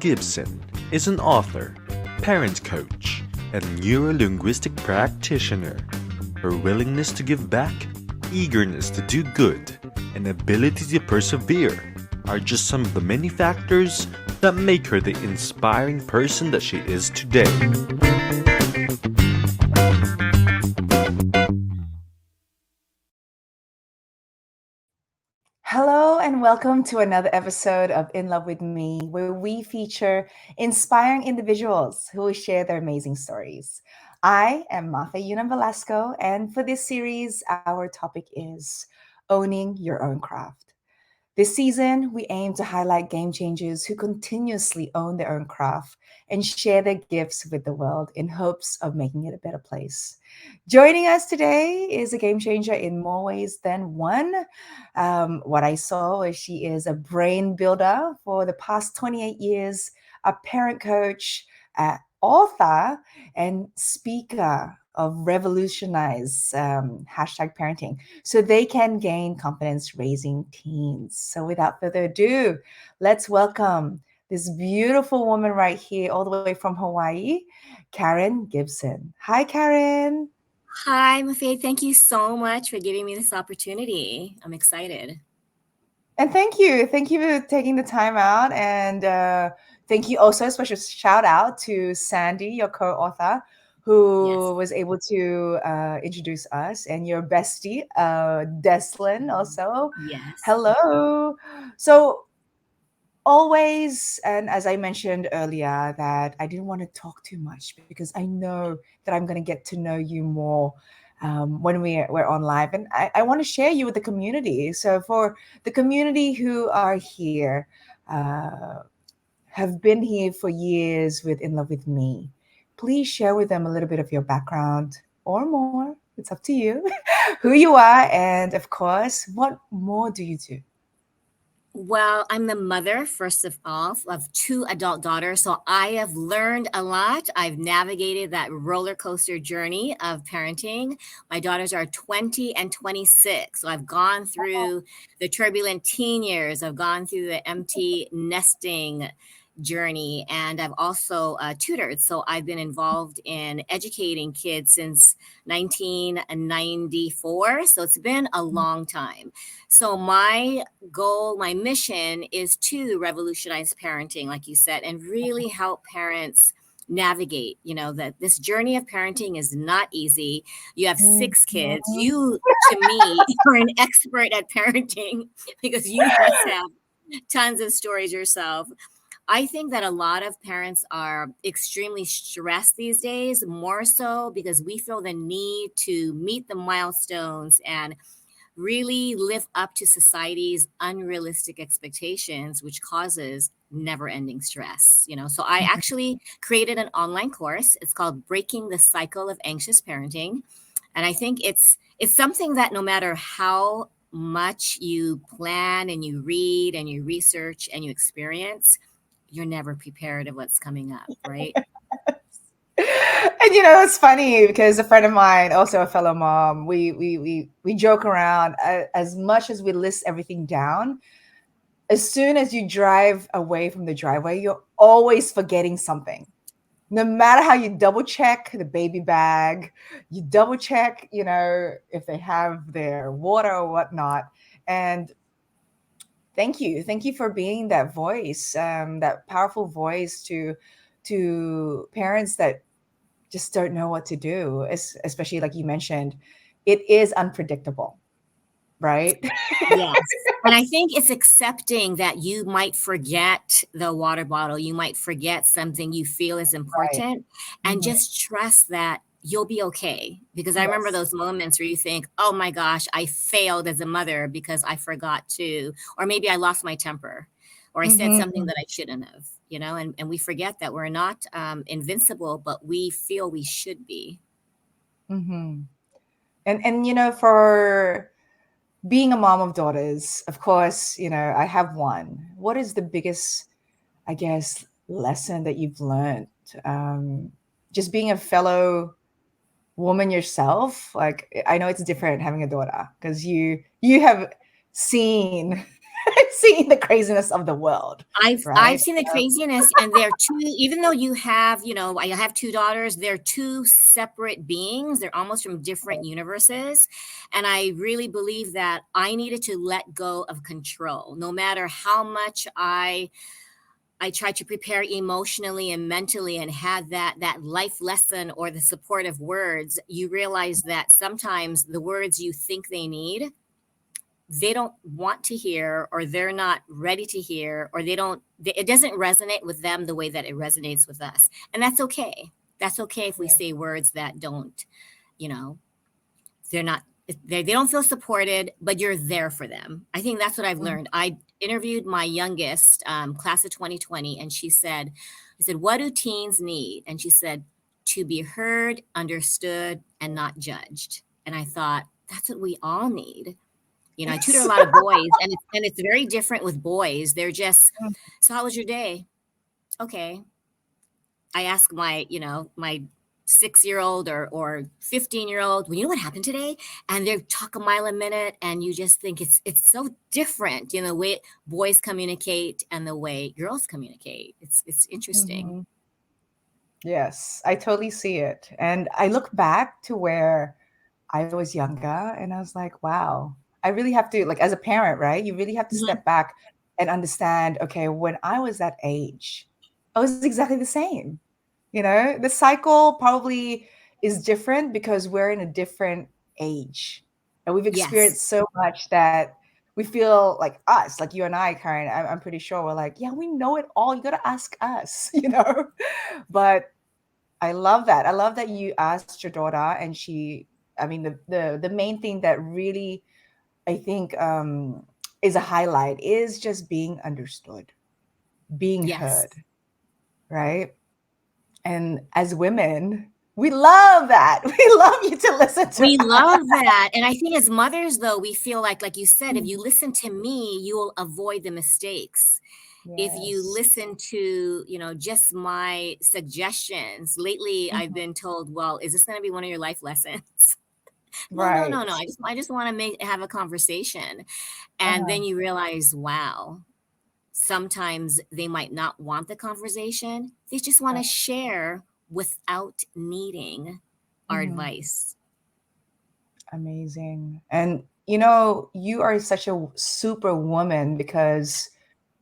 Gibson is an author, parent coach, and neurolinguistic practitioner. Her willingness to give back, eagerness to do good, and ability to persevere are just some of the many factors that make her the inspiring person that she is today. Hello, and welcome to another episode of In Love with Me, where we feature inspiring individuals who will share their amazing stories. I am Martha Yunam Velasco, and for this series, our topic is owning your own craft. This season, we aim to highlight game changers who continuously own their own craft and share their gifts with the world in hopes of making it a better place. Joining us today is a game changer in more ways than one. What I saw is she is a brain builder for the past 28 years, a parent coach, author, and speaker of revolutionize hashtag parenting so they can gain confidence raising teens. So without further ado, let's welcome this beautiful woman right here, all the way from Hawaii, Karen Gibson. Hi, Karen. Hi, Mafei. Thank you so much for giving me this opportunity. I'm excited. And thank you. Thank you for taking the time out. And thank you also, a special shout out to Sandy, your co author, Yes. who was able to introduce us, and your bestie, Deslin, also. Yes. Hello. So, always, and as I mentioned earlier, that I didn't want to talk too much because I know that I'm going to get to know you more when we're on live. And I want to share you with the community. So, for the community who are here, uh, have been here for years with In Love with Me, please share with them a little bit of your background or more. It's up to you, who you are, and of course, what more do you do? Well, I'm the mother, first of all, of two adult daughters. So I have learned a lot. I've navigated that roller coaster journey of parenting. My daughters are 20 and 26. So I've gone through the turbulent teen years, I've gone through the empty nesting journey, and I've also tutored. So I've been involved in educating kids since 1994. So it's been a long time. So my goal, my mission is to revolutionize parenting, like you said, and really help parents navigate, that this journey of parenting is not easy. You have six kids. Mhm. You, to me, are an expert at parenting because you must have tons of stories yourself. I think that a lot of parents are extremely stressed these days, more so because we feel the need to meet the milestones and really live up to society's unrealistic expectations, which causes never ending stress. So I actually created an online course. It's called Breaking the Cycle of Anxious Parenting. And I think it's something that no matter how much you plan and you read and you research and you experience, you're never prepared of what's coming up, right? And it's funny because a friend of mine, also a fellow mom, we joke around, as much as we list everything down. As soon as you drive away from the driveway, you're always forgetting something. No matter how you double check the baby bag, you double check, if they have their water or whatnot. And thank you for being that voice, that powerful voice to parents that just don't know what to do, especially like you mentioned, it is unpredictable, right? Yes. And I think it's accepting that you might forget the water bottle, you might forget something you feel is Right. important, and Mhm. just trust that you'll be okay. Because I remember Yes. those moments where you think, oh my gosh, I failed as a mother because I forgot to, or maybe I lost my temper, or I said something Mhm. that I shouldn't have, and we forget that we're not invincible, but we feel we should be. Mhm. And for being a mom of daughters, of course, I have one. What is the biggest, I guess, lesson that you've learned? Um, just being a fellow woman yourself, like I know it's different having a daughter because you have seen seen the craziness of the world, I've right? seen the craziness, and they're two. Even though you have, I have two daughters. They're two separate beings. They're almost from different universes, and I really believe that I needed to let go of control. No matter how much I tried to prepare emotionally and mentally, and had that life lesson or the supportive words, you realize that sometimes the words you think they need, they don't want to hear, or they're not ready to hear, or it doesn't resonate with them the way that it resonates with us. And that's okay. That's okay if we Yeah. say words that don't, you know, they're not, they don't feel supported, but you're there for them. I think that's what I've learned. I interviewed my youngest, class of 2020, and I said, what do teens need? And she said, to be heard, understood, and not judged. And I thought, that's what we all need. I tutor a lot of boys, and it's very different with boys. They're just, so how was your day? Okay. I ask my 6-year-old or 15-year-old, well, you know what happened today? And they talk a mile a minute, and you just think it's so different, the way boys communicate and the way girls communicate. It's interesting. Mhm. Yes, I totally see it. And I look back to where I was younger and I was like, wow, I really have to, like, as a parent, right? You really have to Mhm. step back and understand, okay, when I was that age, I was exactly the same. The cycle probably is different because we're in a different age and we've Yes. experienced so much that we feel like us, like you and I, Karen. I'm pretty sure we're like, yeah, we know it all. You got to ask us, But I love that. I love that you asked your daughter, and I mean, the main thing that really I think is a highlight is just being understood, being Yes. heard, right? And as women, we love that. We love you to listen to We love us. that. And I think as mothers, though, we feel like you said, if Mm. you listen to me, you will avoid the mistakes. If you Yes. listen to, just my suggestions, lately I've Mhm. been told, well, is this going to be one of your life lessons? No, no, no, Right. no. I just want to have a conversation. And Uh-huh. then you realize, wow, sometimes they might not want the conversation. They just want to Right. share without needing our Mhm. advice. Amazing. And you are such a super woman because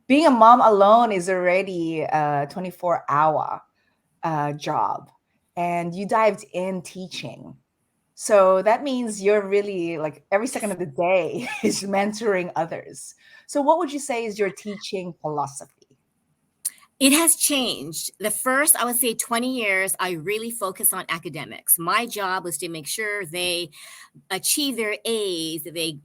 being a mom alone is already a 24-hour job, and you dived in teaching. So that means you're really like every second of the day is mentoring others. So what would you say is your teaching philosophy? It has changed. The first, I would say 20 years, I really focused on academics. My job was to make sure they achieve their A's, that they,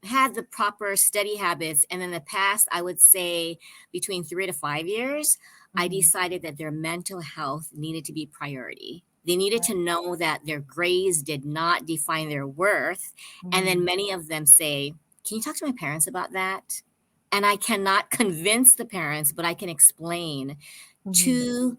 had the proper study habits. And in the past, I would say between 3 to 5 years, I Mhm. decided that their mental health needed to be priority. They needed Right. to know that their grades did not define their worth. And then Mhm. many of them say, can you talk to my parents about that? And I cannot convince the parents, but I can explain Mhm. to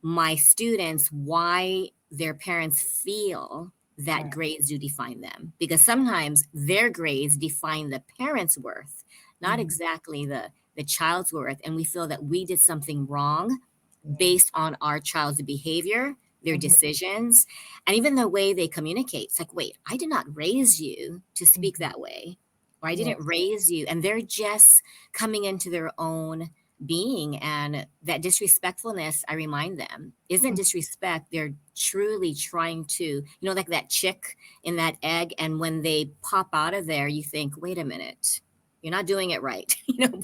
my students why their parents feel that Right. grades do define them, because sometimes their grades define the parents' worth, not Mhm. exactly the child's worth, and we feel that we did something wrong Yeah. based on our child's behavior, their Mhm. decisions, and even the way they communicate. It's like, wait, I did not raise you to speak Mhm. that way, or I didn't Yes. raise you, and they're just coming into their own being. And that disrespectfulness, I remind them, isn't Mhm. disrespect. They're truly trying to, like that chick in that egg, and when they pop out of there, you think, wait a minute, you're not doing it right.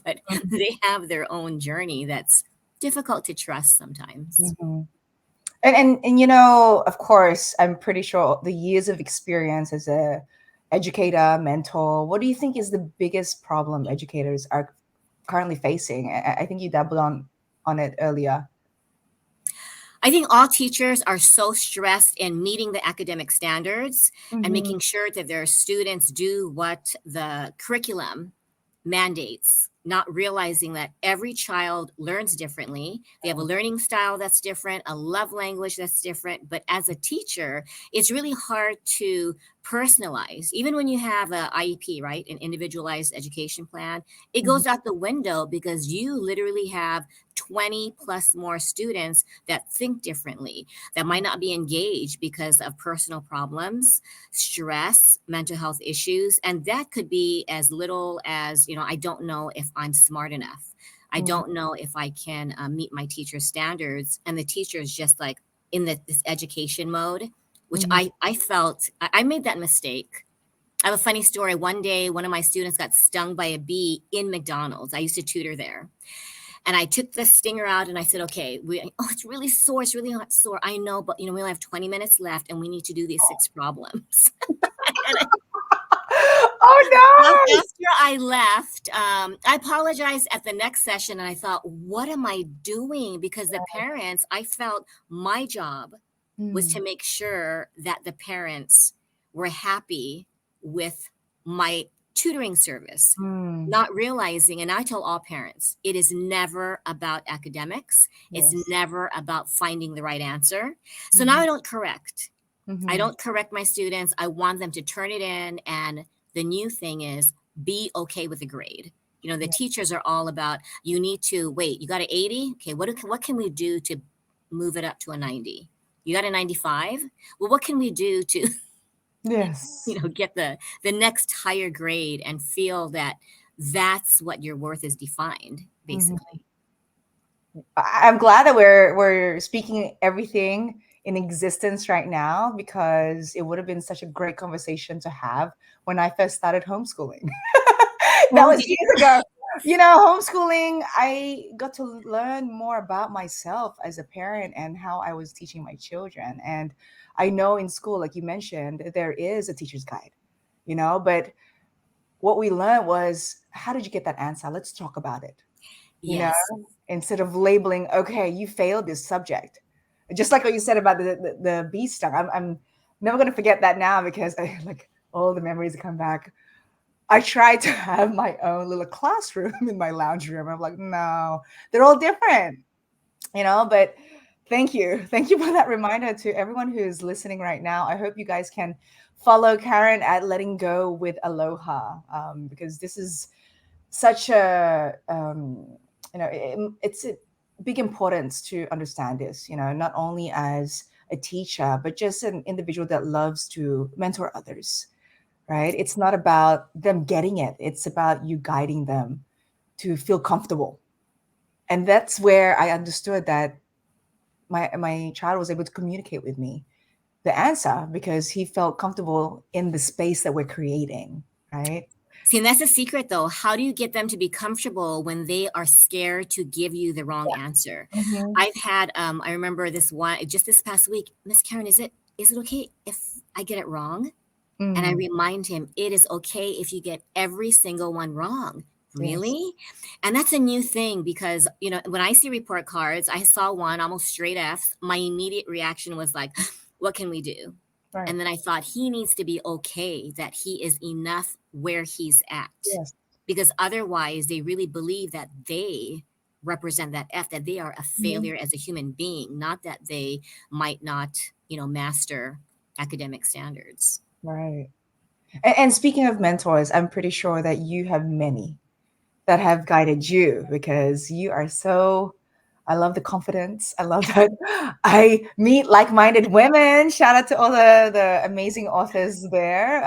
But Mhm. they have their own journey that's difficult to trust sometimes. Mhm. And of course, I'm pretty sure the years of experience as a educator, mentor, what do you think is the biggest problem educators are currently facing? I think you dabbled on it earlier. I think all teachers are so stressed in meeting the academic standards and Mhm. making sure that their students do what the curriculum mandates, not realizing that every child learns differently. They have a learning style that's different, a love language that's different. But as a teacher, it's really hard to personalized. Even when you have a IEP, right, an individualized education plan, it goes out the window because you literally have 20 plus more students that think differently, that might not be engaged because of personal problems, stress, mental health issues. And that could be as little as, I don't know if I'm smart enough. I don't know if I can meet my teacher's standards. And the teacher is just like in this education mode, which I felt I made that mistake. I have a funny story. One day, one of my students got stung by a bee in McDonald's. I used to tutor there. And I took the stinger out and I said, okay, it's really sore. It's really not sore. I know, but we only have 20 minutes left and we need to do these 6 problems. Oh no! After I left, I apologized at the next session and I thought, what am I doing? Because the parents, I felt my job was to make sure that the parents were happy with my tutoring service, not realizing, and I tell all parents, it is never about academics. It's never about finding the right answer. So now I don't correct. I don't correct my students. I want them to turn it in. And the new thing is be okay with the grade. The teachers are all about, you need to wait, you got an 80. Okay. What can we do to move it up to a 90? You got a 95. Well, what can we do to, get the next higher grade and feel that that's what your worth is defined, basically. I'm glad that we're speaking everything in existence right now, because it would have been such a great conversation to have when I first started homeschooling. That was years ago. Homeschooling, I got to learn more about myself as a parent and how I was teaching my children. And I know in school, like you mentioned, there is a teacher's guide, but what we learned was, how did you get that answer? Let's talk about it. Yes. Instead of labeling, okay, you failed this subject. Just like what you said about the bee stung. I'm never going to forget that now, because all the memories come back. I tried to have my own little classroom in my lounge room. I'm like, no, they're all different, but thank you. Thank you for that reminder to everyone who's listening right now. I hope you guys can follow Karen at Letting Go with Aloha, because this is such a, it's a big importance to understand this, not only as a teacher, but just an individual that loves to mentor others. Right? It's not about them getting it. It's about you guiding them to feel comfortable. And that's where I understood that my child was able to communicate with me the answer, because he felt comfortable in the space that we're creating. Right? See, and that's a secret though. How do you get them to be comfortable when they are scared to give you the wrong answer? I've had, I remember this one, just this past week, Miss Karen, is it okay if I get it wrong? And I remind him, it is okay if you get every single one wrong. Really? Yes. And that's a new thing, because, when I see report cards, I saw one almost straight F's. My immediate reaction was like, what can we do? Right. And then I thought, he needs to be okay that he is enough where he's at. Yes. Because otherwise they really believe that they represent that F, that they are a failure as a human being, not that they might not, master academic standards. Right. And speaking of mentors, I'm pretty sure that you have many that have guided you, because you are so, I love the confidence. I love that I meet like-minded women. Shout out to all the amazing authors there,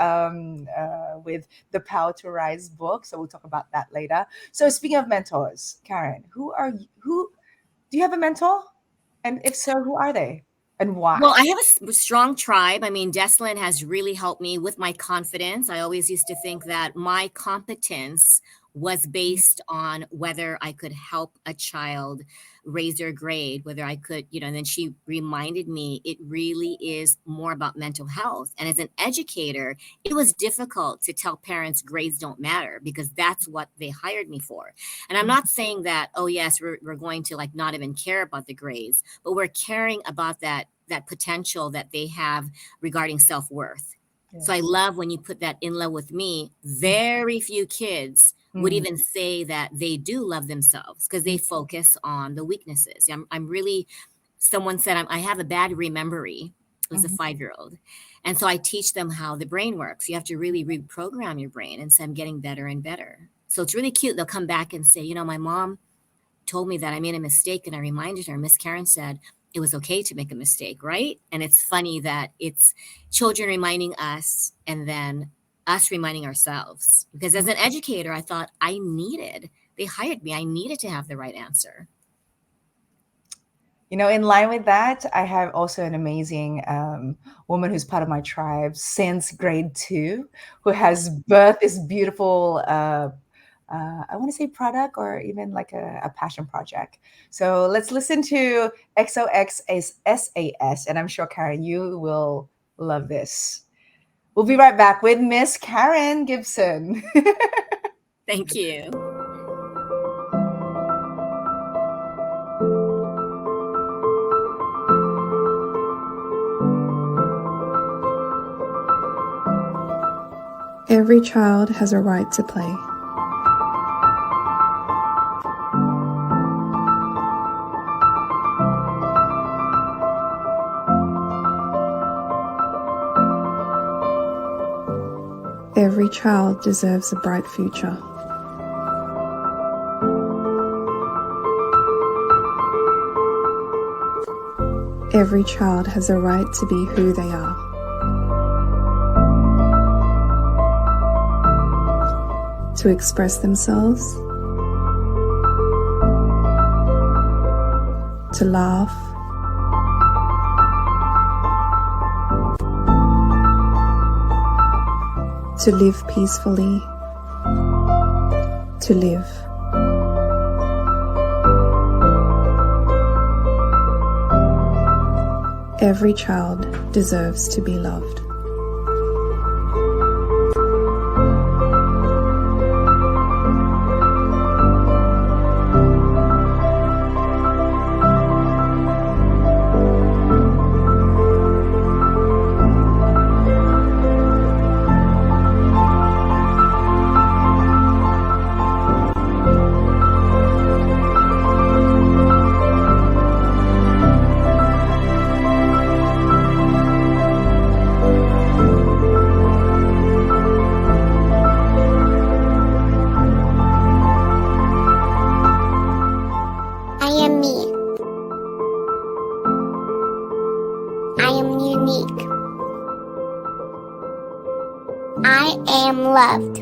with the Power to Rise book. So we'll talk about that later. So speaking of mentors, Karen, who do you have a mentor? And if so, who are they? And why? Well, I have a strong tribe. I mean, Deslin has really helped me with my confidence. I always used to think that my competence was based on whether I could help a child raise their grade, whether I could, and then she reminded me it really is more about mental health. And as an educator, it was difficult to tell parents grades don't matter, because that's what they hired me for. And I'm not saying that, oh yes, we're going to not even care about the grades, but we're caring about that potential that they have regarding self-worth. Yes. So I love when you put that in love with me. Very few kids would even say that they do love themselves, because they focus on the weaknesses. I'm really, someone said I have a bad memory. It was a 5-year-old. And so I teach them how the brain works. You have to really reprogram your brain. And so I'm getting better and better. So it's really cute. They'll come back and say, my mom told me that I made a mistake, and I reminded her, Miss Karen said it was okay to make a mistake, right? And it's funny that it's children reminding us and then us reminding ourselves. Because as an educator, I thought they hired me. I needed to have the right answer. In line with that, I have also an amazing woman who's part of my tribe since grade 2, who has birthed this beautiful, I want to say product or even like a passion project. So let's listen to XOXSAS, and I'm sure, Karen, you will love this. We'll be right back with Miss Karen Gibson. Thank you. Every child has a right to play. Every child deserves a bright future. Every child has a right to be who they are. To express themselves, to laugh, to live peacefully, to live. Every child deserves to be loved. I am loved.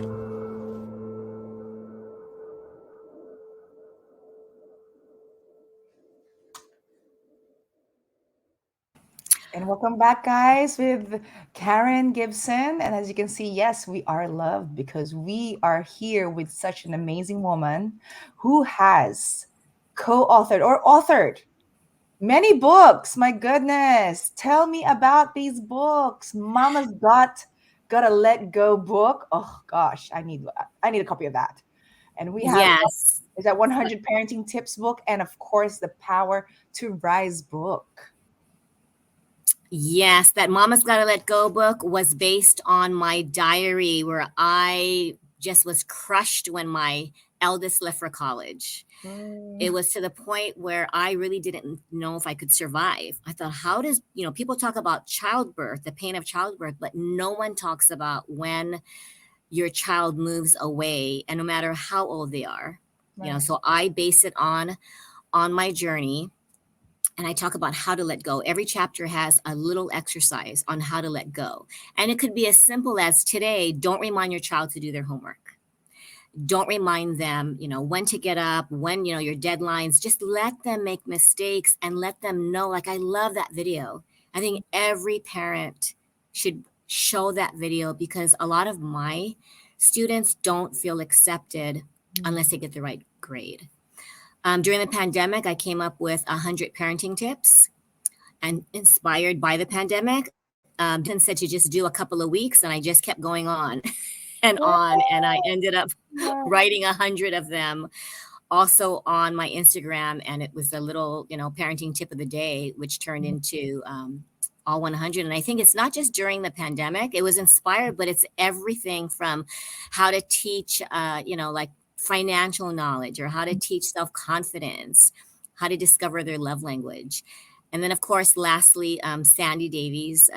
And welcome back, guys, with Karen Gibson. And as you can see, yes, we are loved because we are here with such an amazing woman who has co-authored or authored many books. My goodness. Tell me about these books. Mama's Gotta Let Go book. Oh gosh, I need a copy of that. And we have Yes. is that 100 parenting tips book, and of course the Power to Rise book. Yes, that Mama's Gotta Let Go book was based on my diary where I just was crushed when my eldest left for college. It was to the point where I really didn't know if I could survive. I thought, how does, people talk about childbirth, the pain of childbirth, but no one talks about when your child moves away, and no matter how old they are. Right. So I base it on my journey. And I talk about how to let go. Every chapter has a little exercise on how to let go. And it could be as simple as today, don't remind your child to do their homework. Don't remind them, when to get up, when, your deadlines. Just let them make mistakes and let them know. Like, I love that video. I think every parent should show that video because a lot of my students don't feel accepted unless they get the right grade. During the pandemic, I came up with 100 parenting tips and inspired by the pandemic. Jen said to just do a couple of weeks, and I just kept going on and on. And I ended up writing 100 of them also on my Instagram. And it was a little, parenting tip of the day, which turned into all 100. And I think it's not just during the pandemic. It was inspired, but it's everything from how to teach, like financial knowledge or how to teach self-confidence, how to discover their love language. And then, of course, lastly, Sandy Davies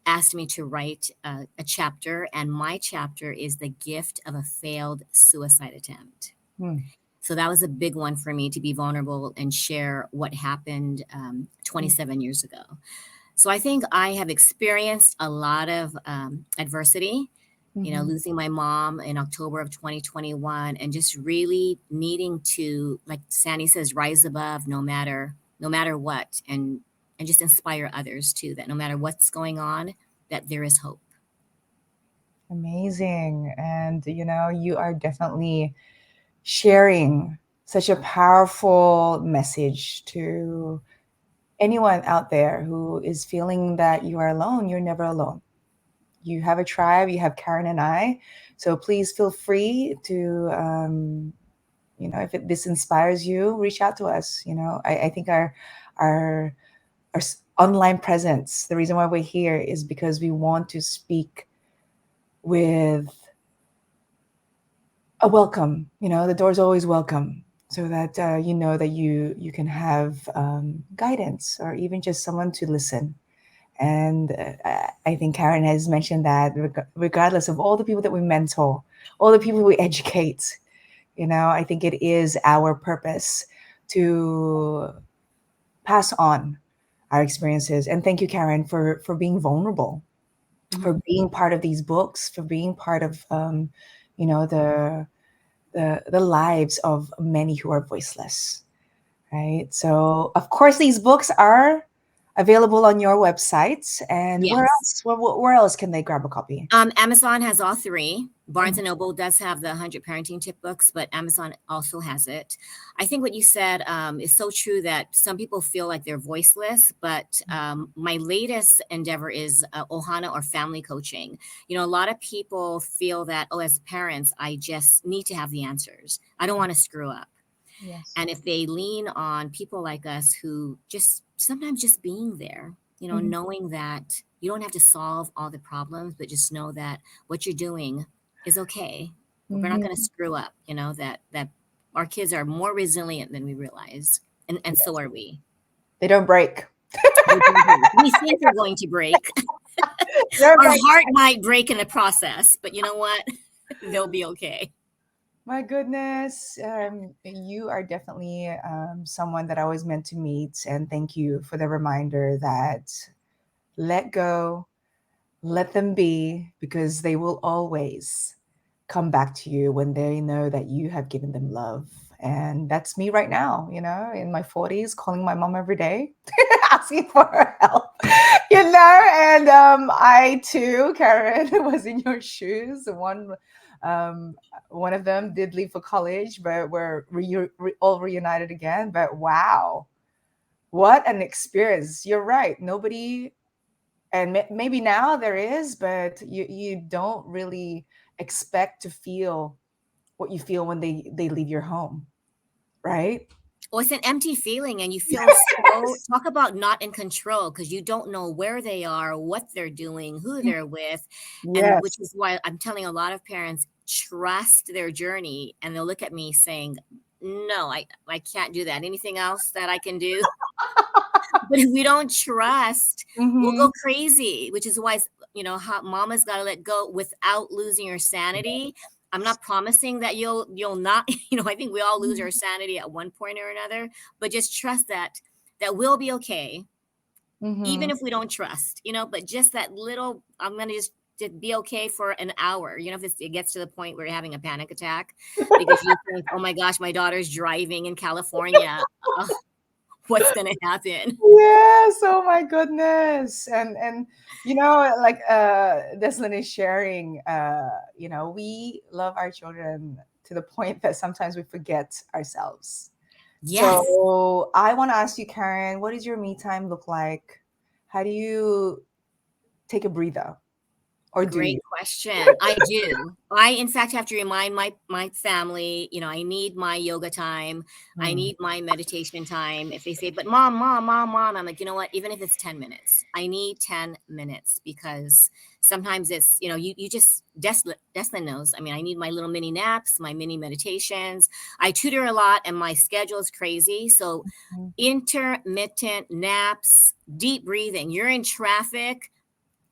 asked me to write a chapter, and my chapter is The Gift of a Failed Suicide Attempt. Hmm. So that was a big one for me, to be vulnerable and share what happened 27 years ago. So I think I have experienced a lot of adversity, losing my mom in October of 2021, and just really needing to, like Sandy says, rise above no matter what, and just inspire others too, that no matter what's going on, that there is hope. Amazing. And, you are definitely sharing such a powerful message to anyone out there who is feeling that you are alone. You're never alone. You have a tribe, you have Karen and I. So please feel free to, if this inspires you, reach out to us. I think our online presence, the reason why we're here is because we want to speak with a welcome. The door's always welcome, so that that you can have guidance, or even just someone to listen. And I think Karen has mentioned that regardless of all the people that we mentor, all the people we educate, I think it is our purpose to pass on our experiences. And thank you, Karen, for being vulnerable, for being part of these books, for being part of the lives of many who are voiceless, right? So of course these books are available on your website. And Yes. where else? Where else can they grab a copy? Amazon has all three. Barnes and Noble does have the 100 Parenting Tip books, but Amazon also has it. I think what you said is so true, that some people feel like they're voiceless, but my latest endeavor is Ohana, or family coaching. A lot of people feel that, as parents, I just need to have the answers. I don't want to screw up. Yes. And if they lean on people like us, who just sometimes just being there, knowing that you don't have to solve all the problems, but just know that what you're doing is okay. We're not going to screw up, that our kids are more resilient than we realize. And so are we. They don't break. We think they're going to break. Our heart might break in the process, but you know what? They'll be okay. My goodness, you are definitely someone that I was meant to meet. And thank you for the reminder that let go, let them be, because they will always come back to you when they know that you have given them love. And that's me right now, in my 40s, calling my mom every day, asking for her help, and I too, Karen, was in your shoes. One of them did leave for college, but we're all reunited again. But wow, what an experience. You're right. Nobody, and maybe now there is, but you don't really expect to feel what you feel when they leave your home, right? Well, it's an empty feeling, and you feel talk about not in control, because you don't know where they are, what they're doing, who they're with. And which is why I'm telling a lot of parents, trust their journey. And they'll look at me saying, no, I can't do that. Anything else that I can do? But if we don't trust, we'll go crazy, which is why, how mama's got to let go without losing your sanity. I'm not promising that you'll not, I think we all lose our sanity at one point or another, but just trust that we'll be okay. Even if we don't trust, but just that little, I'm going to just be okay for an hour. If it gets to the point where you're having a panic attack because you think, oh my gosh, my daughter's driving in California. What's going to happen? Yes. Oh my goodness. And like Deslin is sharing, we love our children to the point that sometimes we forget ourselves. Yes. So I want to ask you, Karen, what does your me time look like? How do you take a breather Or do Great you? question. I do. I, in fact, have to remind my family, I need my yoga time. I Mm, need my meditation time. If they say, but mom, I'm like, you know what? Even if it's 10 minutes, I need 10 minutes because sometimes it's, you just, Deslin knows. I mean, I need my little mini naps, my mini meditations. I tutor a lot and my schedule is crazy. So mm, intermittent naps, deep breathing. You're in traffic,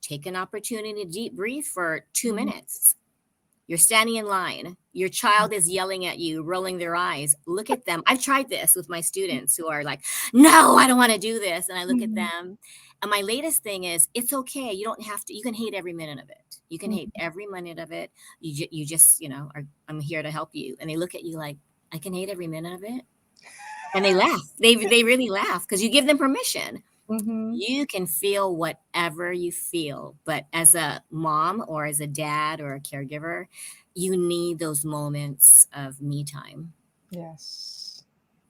take an opportunity to deep breathe for 2 minutes. You're standing in line. Your child is yelling at you, rolling their eyes. Look at them. I've tried this with my students who are like, no, I don't want to do this. And I look at mm, them. And my latest thing is, it's okay. You don't have to, you can hate every minute of it. You can mm. hate every minute of it. You just, I'm here to help you. And they look at you like, I can hate every minute of it. And they laugh. They really laugh because you give them permission. Mhm. You can feel whatever you feel, but as a mom or as a dad or a caregiver, you need those moments of me time. Yes.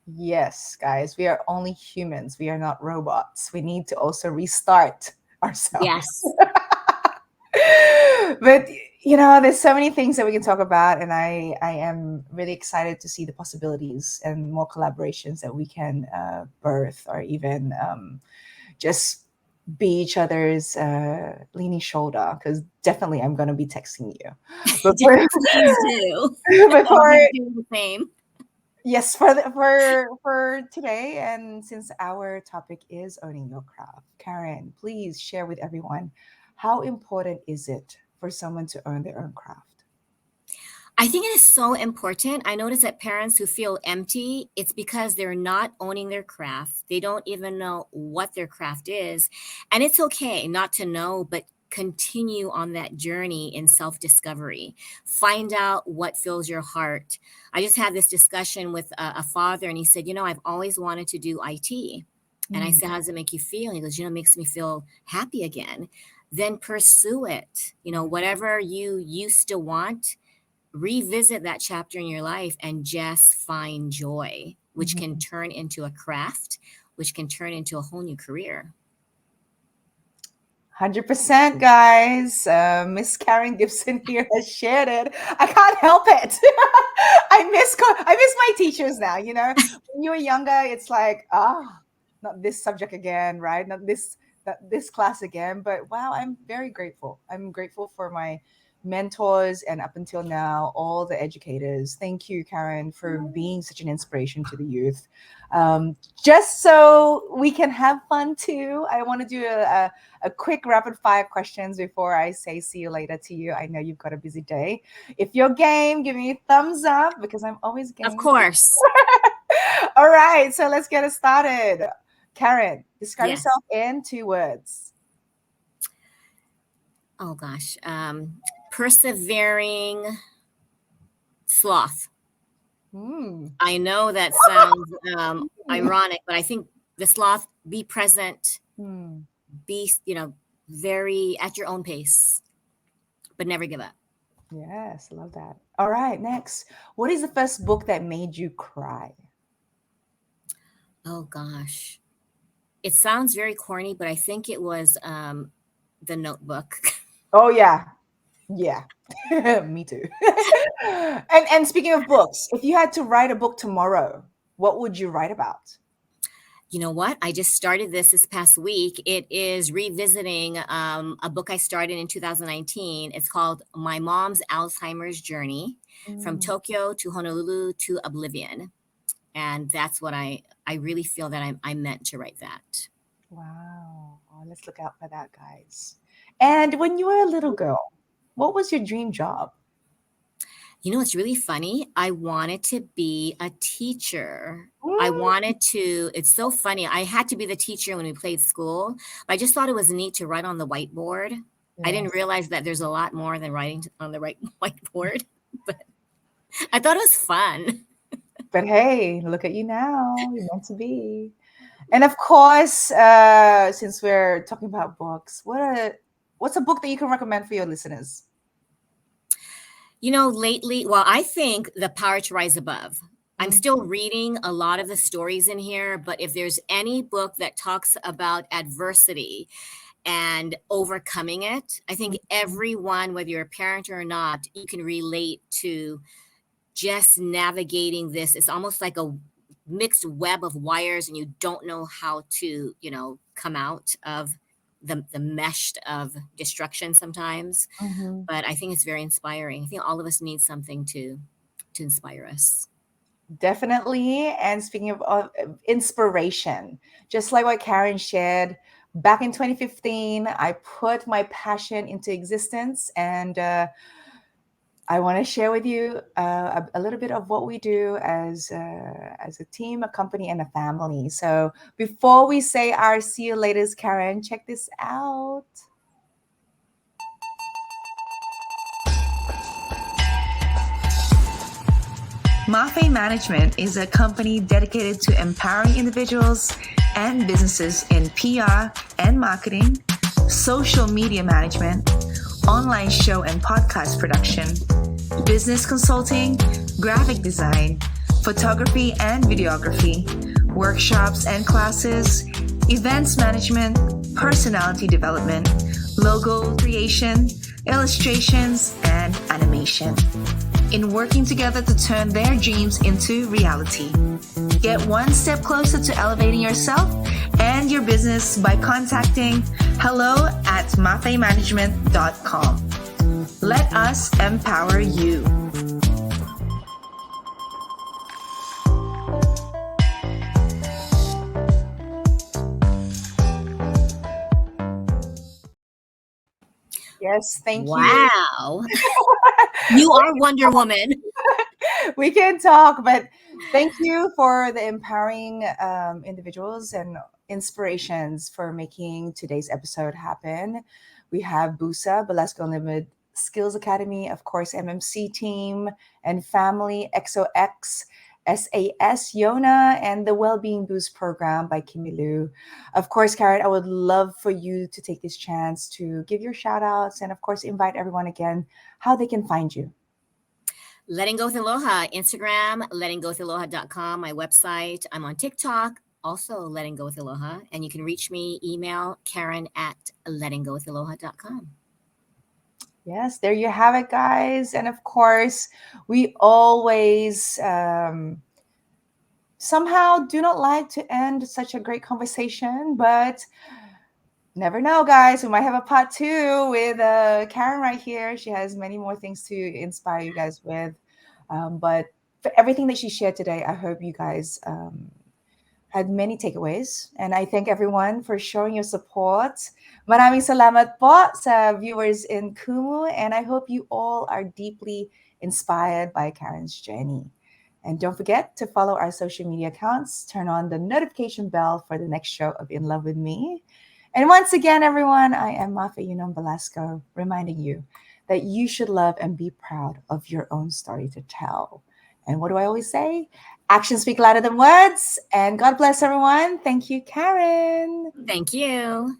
Yes, guys, we are only humans. We are not robots. We need to also restart ourselves. Yes. But there's so many things that we can talk about, and I am really excited to see the possibilities and more collaborations that we can birth, or even just be each other's leaning shoulder. Because definitely, I'm going to be texting you. But Please do. I'll before be doing the same. Yes, for today, and since our topic is owning your craft, Karen, please share with everyone, how important is it for someone to own their own craft? I think it is so important. I notice that parents who feel empty, it's because they're not owning their craft. They don't even know what their craft is. And it's okay not to know, but continue on that journey in self discovery. Find out what fills your heart. I just had this discussion with a father, and he said, I've always wanted to do IT. And I Mm, said, how does it make you feel? And he goes, it makes me feel happy again. Then pursue it. Whatever you used to want, revisit that chapter in your life and just find joy, which can mhm. turn into a craft, which can turn into a whole new career. 100%, guys. Miss Karen Gibson here has shared it. I can't help it. I miss my teachers now. When you were younger, it's like, not this subject again, right? Not this class again. But wow, I'm very grateful. I'm grateful for my mentors, and up until now, all the educators. Thank you, Karen, for being such an inspiration to the youth. Just so we can have fun too, I want to do a quick rapid fire questions before I say see you later to you. I know you've got a busy day. If you're game, give me a thumbs up, because I'm always Of game. course. All right, so let's get it started. Karen, describe Yes. yourself in 2 words. Oh gosh. Persevering sloth. Hmm. I know that sounds ironic, but I think the sloth, be present, Hmm. be, very at your own pace, but never give up. Yes, love that. All right, next. What is the first book that made you cry? Oh gosh. It sounds very corny, but I think it was The Notebook. Oh yeah. Yeah. Me too. And speaking of books, if you had to write a book tomorrow, what would you write about? You know what? I just started this past week. It is revisiting a book I started in 2019. It's called My Mom's Alzheimer's Journey, from Mm, Tokyo to Honolulu to Oblivion. And that's what I really feel that I'm meant to write that. wow. Oh, let's look out for that, guys. And when you were a little girl, what was your dream job? It's really funny. I wanted to be a teacher. It's so funny. I had to be the teacher when we played school. But I just thought it was neat to write on the whiteboard. I Yes. didn't realize that there's a lot more than writing on the whiteboard, but I thought it was fun. But hey, look at you now. You're meant to be. And of course, since we're talking about books, what's a book that you can recommend for your listeners? Lately, well, I think The Power to Rise Above. I'm Mm, still reading a lot of the stories in here, but if there's any book that talks about adversity and overcoming it. I think everyone, whether you're a parent or not, you can relate to just navigating this. It's almost like a mixed web of wires, and you don't know how to, come out of the mesh of destruction sometimes. But I think it's very inspiring. I think all of us need something to inspire us. Definitely. And speaking of inspiration, just like what Karen shared, back in 2015, I put my passion into existence, and I want to share with you a little bit of what we do as a team, a company, and a family. So before we say our see you laters, Karen, check this out. Mafe Management is a company dedicated to empowering individuals and businesses in PR and marketing, social media management, online show and podcast production, business consulting, graphic design, photography and videography, workshops and classes, events management, personality development, logo creation, illustrations, and animation. In working together to turn their dreams into reality. Get one step closer to elevating yourself and your business by contacting hello@mafemanagement.com. Let us empower you. Yes, thank you. Wow. You are Wonder Woman. We can talk, but thank you for the empowering individuals and inspirations for making today's episode happen. We have Busa, Velasco Unlimited Skills Academy, of course, MMC team and family, XOX, SAS, Yona, and the Wellbeing Boost program by Kimilu. Of course, Karen, I would love for you to take this chance to give your shout outs and, of course, invite everyone again how they can find you. Letting Go with Aloha, Instagram, lettinggoWithAloha.com, my website. I'm on TikTok, also Letting Go with Aloha. And you can reach me, email Karen@lettinggoWithAloha.com. Yes, there you have it, guys. And of course, we always somehow do not like to end such a great conversation, but never know, guys. We might have a part 2 with Karen right here. She has many more things to inspire you guys with. But for everything that she shared today, I hope you guys had many takeaways. And I thank everyone for showing your support. Maraming salamat po sa viewers in Kumu. And I hope you all are deeply inspired by Karen's journey. And don't forget to follow our social media accounts. Turn on the notification bell for the next show of In Love With Me. And once again, everyone, I am Mafe Yunon Velasco, reminding you that you should love and be proud of your own story to tell. And what do I always say? Actions speak louder than words. And God bless everyone. Thank you, Karen. Thank you.